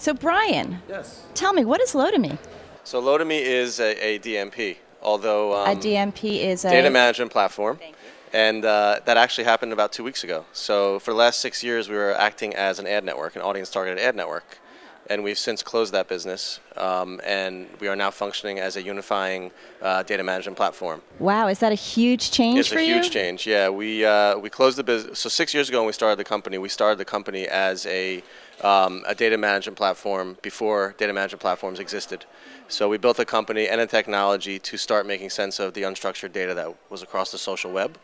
So Bryan, Yes. tell me, what is Lotame? So Lotame is a DMP, although A DMP is a data management platform, Thank you. and that actually happened about 2 weeks ago. So for the last 6 years, we were acting as an ad network, an audience-targeted ad network, and we've since closed that business, and we are now functioning as a unifying data management platform. Wow, is that a huge change for you? It's a huge change. Yeah, we closed the business. So 6 years ago, when we started the company as a data management platform before data management platforms existed. So we built a company and a technology to start making sense of the unstructured data that was across the social web.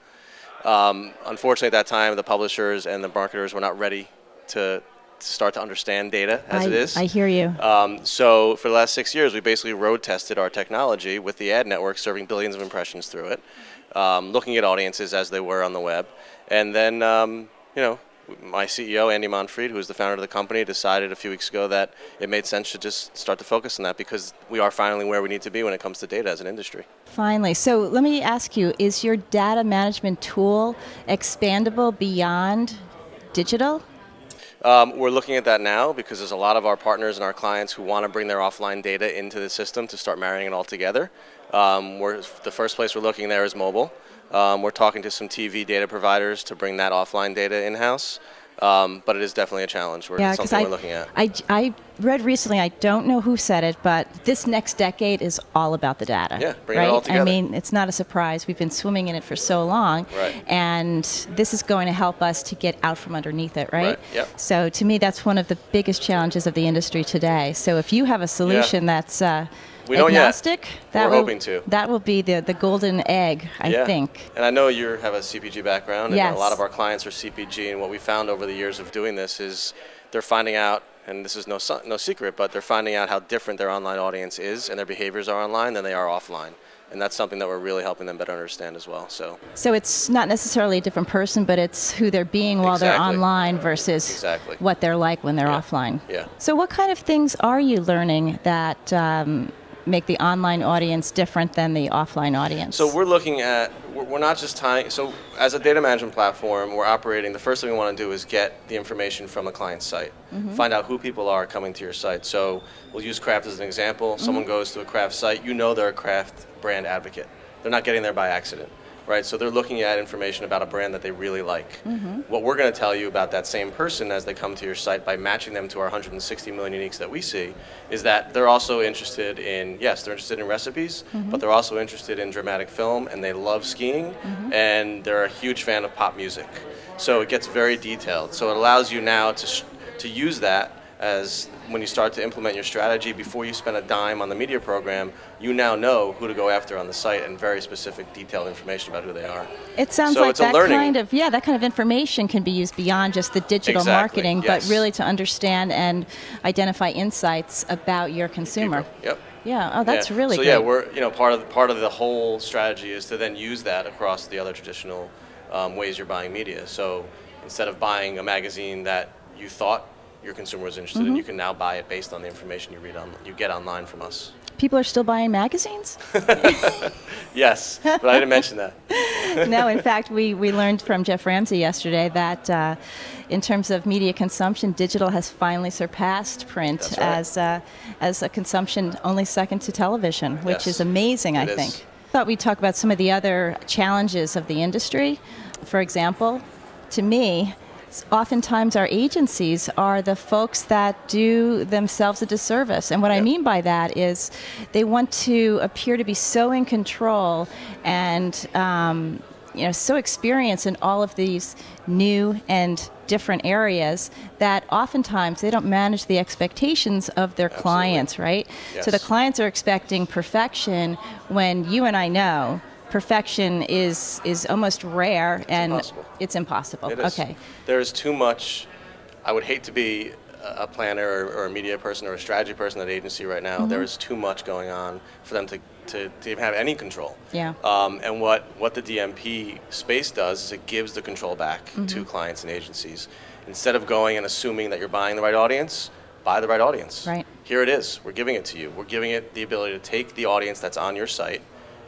Unfortunately, at that time, the publishers and the marketers were not ready to start to understand data as it is. I hear you. So for the last 6 years, we basically road tested our technology with the ad network, serving billions of impressions through it, looking at audiences as they were on the web, and then you know, my CEO, Andy Monfried, who is the founder of the company, decided a few weeks ago that it made sense to just start to focus on that because we are finally where we need to be when it comes to data as an industry. Finally. So let me ask you, is your data management tool expandable beyond digital? We're looking at that now because there's a lot of our partners and our clients who want to bring their offline data into the system to start marrying it all together. The first place we're looking there is mobile. We're talking to some TV data providers to bring that offline data in-house, but it is definitely a challenge. It's something we're looking at. I read recently, I don't know who said it, but this next decade is all about the data. Yeah, bring it all together. I mean, it's not a surprise. We've been swimming in it for so long, right. And this is going to help us to get out from underneath it, right? Yep. So to me, that's one of the biggest challenges of the industry today. So if you have a solution that's we don't agnostic, yet. We're hoping to. That will be the golden egg, I think. And I know you have a CPG background, and yes. A lot of our clients are CPG, and what we found over the years of doing this is they're finding out, and this is no secret, but they're finding out how different their online audience is and their behaviors are online than they are offline. And that's something that we're really helping them better understand as well. So it's not necessarily a different person, but it's who they're being while they're online versus what they're like when they're offline. Yeah. So what kind of things are you learning that make the online audience different than the offline audience? So we're looking at, we're not just tying, so as a data management platform, we're operating, the first thing we want to do is get the information from a client's site. Find out who people are coming to your site. So we'll use Kraft as an example. Someone goes to a Kraft site, you know they're a Kraft brand advocate. They're not getting there by accident. Right, so they're looking at information about a brand that they really like. What we're going to tell you about that same person as they come to your site by matching them to our 160 million uniques that we see is that they're also interested in, yes, they're interested in recipes, but they're also interested in dramatic film, and they love skiing, and they're a huge fan of pop music. So it gets very detailed. So it allows you now to use that as when you start to implement your strategy, before you spend a dime on the media program, you now know who to go after on the site and very specific, detailed information about who they are. It sounds like that kind of information can be used beyond just the digital marketing, but really to understand and identify insights about your consumer. Yep. Yeah. Oh, that's really so great. So we're part of the whole strategy is to then use that across the other traditional ways you're buying media. So instead of buying a magazine that you thought your consumer was interested in, you can now buy it based on the information you get online from us. People are still buying magazines? Yes, but I didn't mention that. No, in fact, we learned from Jeff Ramsey yesterday that in terms of media consumption, digital has finally surpassed print as a consumption only second to television, which is amazing, I think. I thought we'd talk about some of the other challenges of the industry. For example, to me, oftentimes our agencies are the folks that do themselves a disservice. And what I mean by that is they want to appear to be so in control and so experienced in all of these new and different areas that oftentimes they don't manage the expectations of their clients, right? Yes. So the clients are expecting perfection when you and I know perfection is almost rare and it's impossible. It is. Okay. There's too much. I would hate to be a planner or a media person or a strategy person at an agency right now. There is too much going on for them to even have any control. Yeah. And what the DMP space does is it gives the control back to clients and agencies. Instead of going and assuming that you're buying the right audience, buy the right audience. Right. Here it is. We're giving it to you. We're giving it the ability to take the audience that's on your site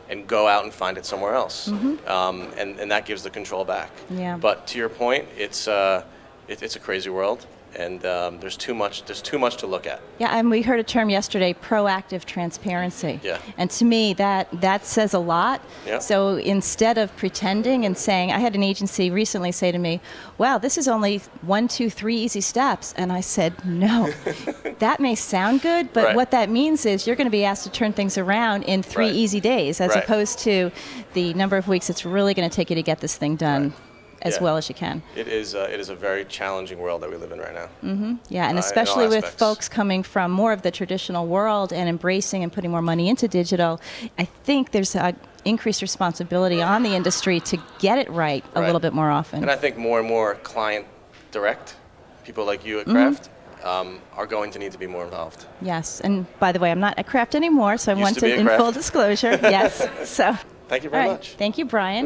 and go out and find it somewhere else, and that gives the control back. Yeah. But to your point, it's a crazy world. and there's too much to look at. Yeah, and we heard a term yesterday, proactive transparency. Yeah. And to me, that says a lot. Yeah. So instead of pretending and saying, I had an agency recently say to me, wow, this is only 1, 2, 3 easy steps. And I said, no, that may sound good, but right. what that means is you're going to be asked to turn things around in 3 right. easy days, as right. opposed to the number of weeks it's really going to take you to get this thing done. Right. As well as you can. It is a very challenging world that we live in right now. Mm-hmm. Yeah, and especially with folks coming from more of the traditional world and embracing and putting more money into digital, I think there's an increased responsibility on the industry to get it right a little bit more often. And I think more and more client direct, people like you at Kraft, are going to need to be more involved. Yes, and by the way, I'm not at Kraft anymore, so I want to, in full disclosure, yes. So, thank you very much. Thank you, Bryan.